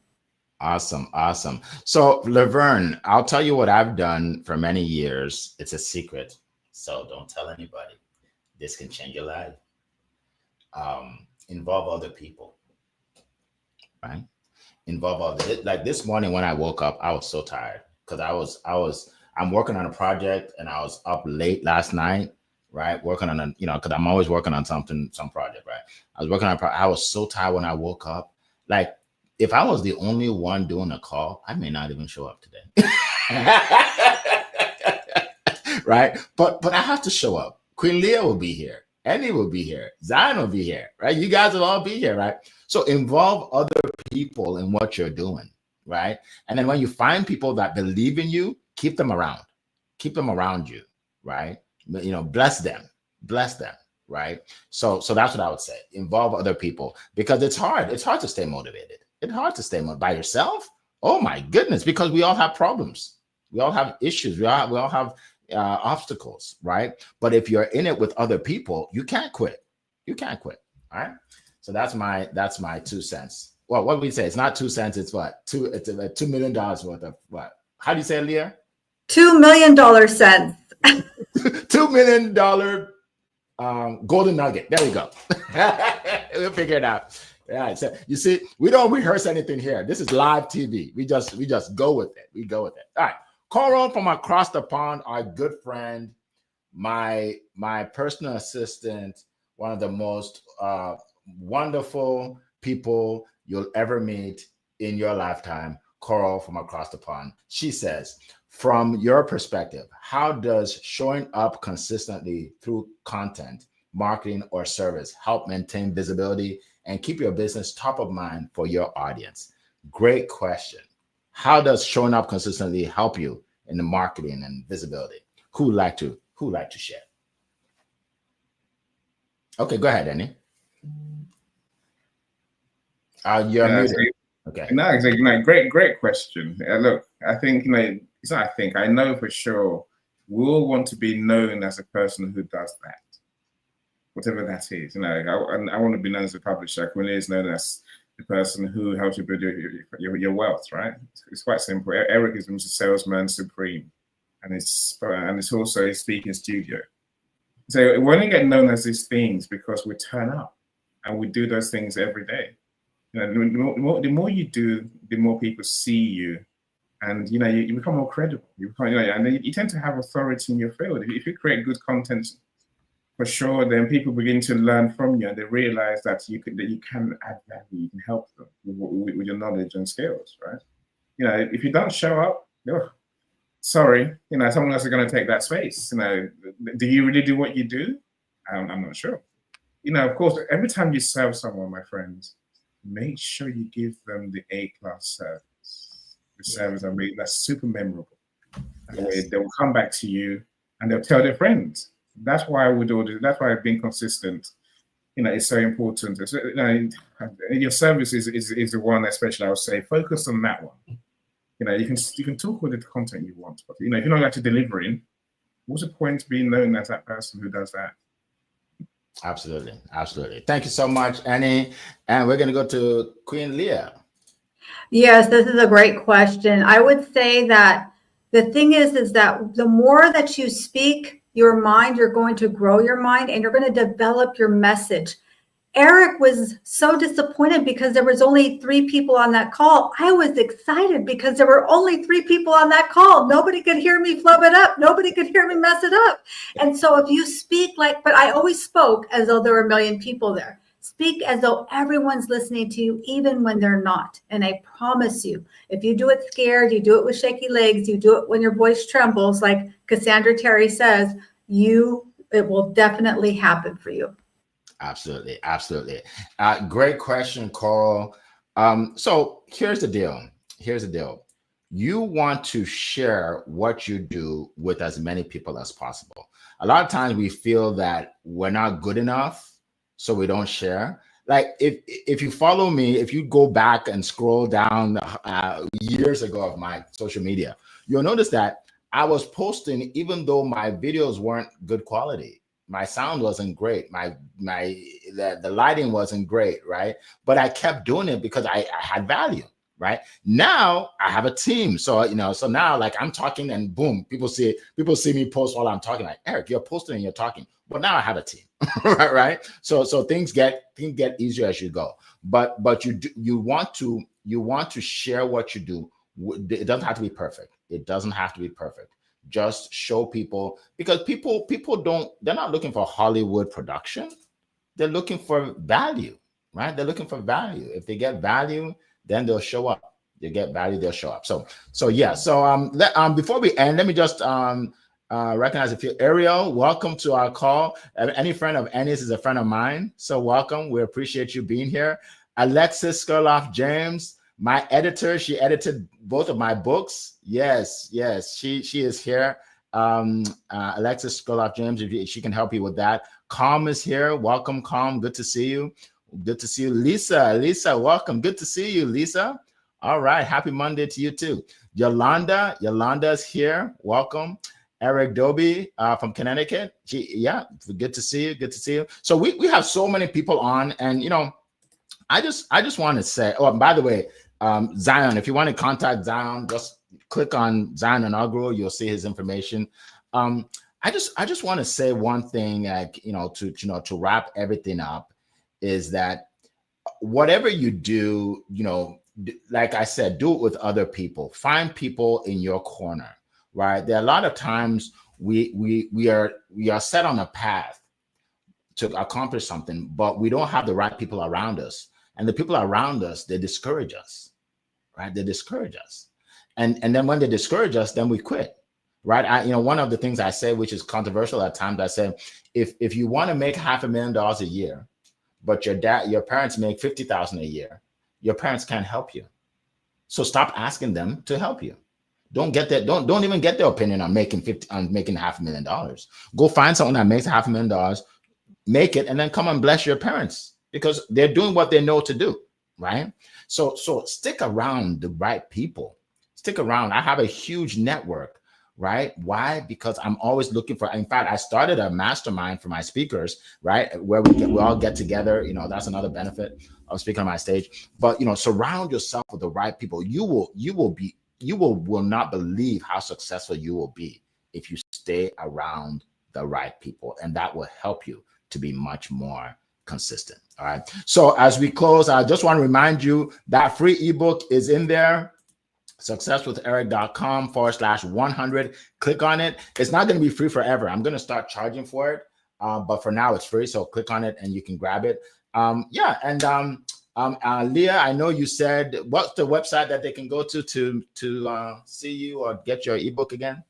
Awesome. Awesome. So Laverne, I'll tell you what I've done for many years. It's a secret. So don't tell anybody. This can change your life. Involve other people, right? Involve others. Like this morning when I woke up, I was so tired because I'm working on a project and I was up late last night, right? Working on because I'm always working on some project, right? I was working on I was so tired when I woke up. Like if I was the only one doing a call, I may not even show up today. Right? But I have to show up. Queen Leah will be here. Annie will be here. Zion will be here, right? You guys will all be here, right? So involve other people in what you're doing, right? And then when you find people that believe in you, keep them around. Keep them around you, right? Bless them. Bless them, right? So that's what I would say. Involve other people because it's hard. It's hard to stay motivated. It's hard to stay by yourself. Oh my goodness, because we all have problems. We all have issues. We all have obstacles, right? But if you're in it with other people, you can't quit. You can't quit. All right. So that's my 2 cents. Well, what we say? It's not 2 cents. It's what? It's $2 million worth of what? How do you say it, Leah? $2 million cents. $2 million golden nugget. There we go. We'll figure it out. Yeah. So you see, we don't rehearse anything here. This is live TV. We just go with it. We go with it. All right. Coral from across the pond, our good friend, my personal assistant, one of the most wonderful people you'll ever meet in your lifetime, Coral from across the pond. She says, from your perspective, how does showing up consistently through content, marketing, or service help maintain visibility and keep your business top of mind for your audience? Great question. How does showing up consistently help you in the marketing and visibility? Who would like to share? Okay, go ahead, Annie. You're muted. Okay. No, exactly. Great question. Look, I think it's not. I think I know for sure. We'll want to be known as a person who does that, whatever that is. I want to be known as a publisher. Queen is known as the person who helps you build your wealth, right? It's quite simple. Eric is a salesman supreme, and it's also a speaking studio. So we only get known as these things because we turn up and we do those things every day. The more you do, the more people see you, and you become more credible. You become, and you tend to have authority in your field. If you create good content, for sure, then people begin to learn from you, and they realize that you can add value, you can help them with your knowledge and skills, right? If you don't show up, sorry, someone else is going to take that space. Do you really do what you do? I'm not sure. Of course, every time you serve someone, my friends, make sure you give them the A-class service. The service that's super memorable. Yes. They will come back to you and they'll tell their friends. That's why we do this. That's why being consistent, is so important. Your service is the one, especially I would say, focus on that one. You can talk with the content you want, but if you're not actually delivering, what's the point being known as that person who does that? Absolutely. Thank you so much, Annie. And we're going to go to Queen Leah. Yes, this is a great question. I would say that the thing is that the more that you speak your mind, you're going to grow your mind and you're going to develop your message. Eric was so disappointed because there was only 3 people on that call. I was excited because there were only 3 people on that call. Nobody could hear me flub it up. Nobody could hear me mess it up. And so if you speak but I always spoke as though there were 1 million people there. Speak as though everyone's listening to you, even when they're not. And I promise you, if you do it scared, you do it with shaky legs, you do it when your voice trembles, like Cassandra Terry says, it will definitely happen for you. Absolutely. Great question, Coral. So here's the deal. You want to share what you do with as many people as possible. A lot of times we feel that we're not good enough, so we don't share. Like if you follow me, if you go back and scroll down years ago of my social media, you'll notice that I was posting even though my videos weren't good quality. My sound wasn't great. The lighting wasn't great, right? But I kept doing it because I had value, right? Now I have a team, so so now like I'm talking and boom, people see me post while I'm talking. Like, Eric, you're posting and you're talking. But now I have a team, right? So things get easier as you go. But you want to you want to share what you do. It doesn't have to be perfect. It doesn't have to be perfect. Just show people, because people they're not looking for Hollywood production. They're looking for value, right? They're looking for value. If they get value, then they'll show up. They get value, they'll show up. So yeah. So before we end, let me just recognize a few. Ariel, welcome to our call. Any friend of Ennis is a friend of mine, so welcome. We appreciate you being here. Alexis Skurloff James, my editor, she edited both of my books. Yes, she is here. Alexis Skurloff James, if she can help you with that. Calm is here. Welcome, Calm. Good to see you. Good to see you. Lisa, welcome. Good to see you, Lisa. All right. Happy Monday to you too. Yolanda's here. Welcome. Eric Doby from Connecticut. Good to see you. Good to see you. So we have so many people on, and I just want to say, oh, by the way, Zion, if you want to contact Zion, just click on Zion Inaugural. You'll see his information. I just want to say one thing, like, to wrap everything up, is that whatever you do, like I said, do it with other people. Find people in your corner, right? There are a lot of times we are set on a path to accomplish something, but we don't have the right people around us. And the people around us, they discourage us, right? They discourage us. And then when they discourage us, then we quit, right? One of the things I say, which is controversial at times, I say, if you want to make $500,000 a year, but your parents make $50,000 a year, your parents can't help you. So stop asking them to help you. Don't even get their opinion on making $500,000. Go find someone that makes $500,000, make it, and then come and bless your parents, because they're doing what they know to do, right? So stick around the right people. Stick around. I have a huge network, right? Why? Because I'm always looking for. In fact, I started a mastermind for my speakers, right, where we all get together. That's another benefit of speaking on my stage. But surround yourself with the right people. You will not believe how successful you will be if you stay around the right people, and that will help you to be much more consistent. All right. So as we close, I just want to remind you that free ebook is in there. successwitheric.com/100. Click on it. It's not going to be free forever. I'm going to start charging for it. But for now it's free. So click on it and you can grab it. Leah, I know you said, what's the website that they can go to see you or get your ebook again?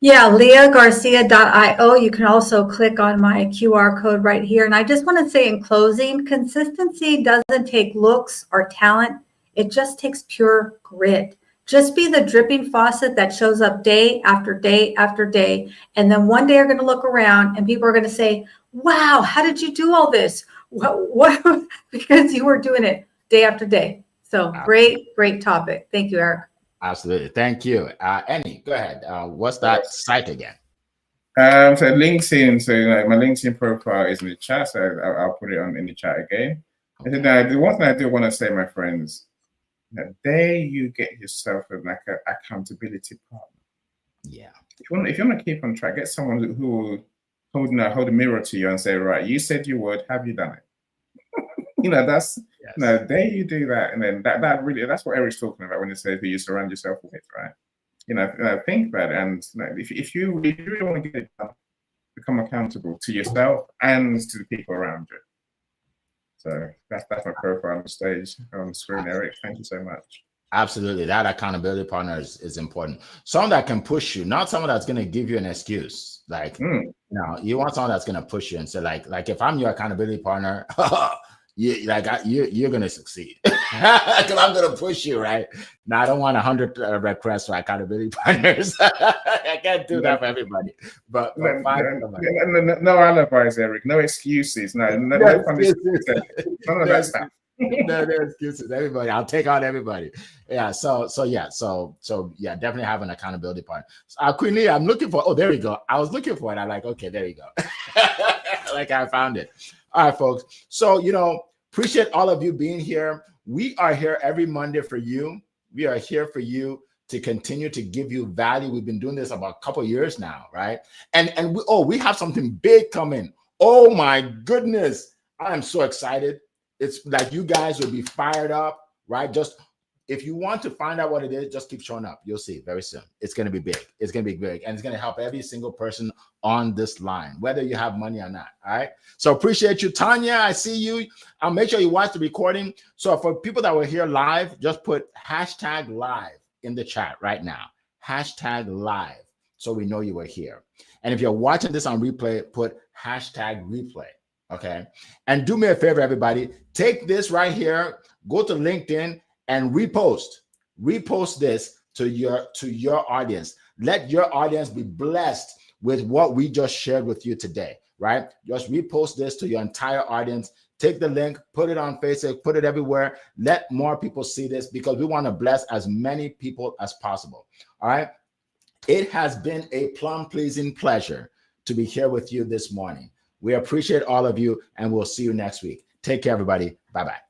Yeah, leahgarcia.io. You can also click on my QR code right here. And I just want to say in closing, consistency doesn't take looks or talent. It just takes pure grit. Just be the dripping faucet that shows up day after day after day. And then one day you're going to look around and people are going to say, wow, how did you do all this? What? Because you were doing it day after day. So great topic. Thank you, Eric. Absolutely. Thank you. Annie, go ahead. What's that site again? So LinkedIn. So my LinkedIn profile is in the chat. So I'll put it in the chat again. Okay. And then the one thing I do want to say, my friends, the day you get yourself like an accountability partner. Yeah. If you want to keep on track, get someone who will hold a mirror to you and say, right, you said you would. Have you done it? That's the day you do that, and then that really, that's what Eric's talking about when he says who you surround yourself with, right? Think about it, and if you really want to get it done, become accountable to yourself and to the people around you. So that's my profile on the stage on screen, Eric. Thank you so much. Absolutely. That accountability partner is important. Someone that can push you, not someone that's going to give you an excuse. Like, you want someone that's going to push you and say, like if I'm your accountability partner, you're going to succeed because I'm going to push you, right? Now, I don't want 100 requests for accountability partners. I can't do that for everybody. But no alibis, Eric. No excuses. No excuses. None of that stuff. No excuses. Everybody, I'll take on everybody. Yeah. So definitely have an accountability partner. Queen Leah, I'm looking for. Oh, there we go. I was looking for it. I'm like, okay, there you go. Like I found it. All right, folks. So appreciate all of you being here. We are here every Monday for you. We are here for you to continue to give you value. We've been doing this about a couple of years now, right? And we have something big coming. Oh my goodness. I am so excited. It's like you guys will be fired up, right? Just if you want to find out what it is, just keep showing up. You'll see very soon. It's going to be big. It's going to be big. And it's going to help every single person on this line, whether you have money or not. All right. So appreciate you, Tanya. I see you. I'll make sure you watch the recording. So for people that were here live, just put hashtag live in the chat right now. Hashtag live. So we know you were here. And if you're watching this on replay, put hashtag replay. Okay. And do me a favor, everybody. Take this right here, go to LinkedIn and repost this to your audience. Let your audience be blessed with what we just shared with you today, right? Just repost this to your entire audience. Take the link, put it on Facebook, put it everywhere. Let more people see this because we want to bless as many people as possible. All right. It has been a plum-pleasing pleasure to be here with you this morning. We appreciate all of you, and we'll see you next week. Take care, everybody. Bye-bye.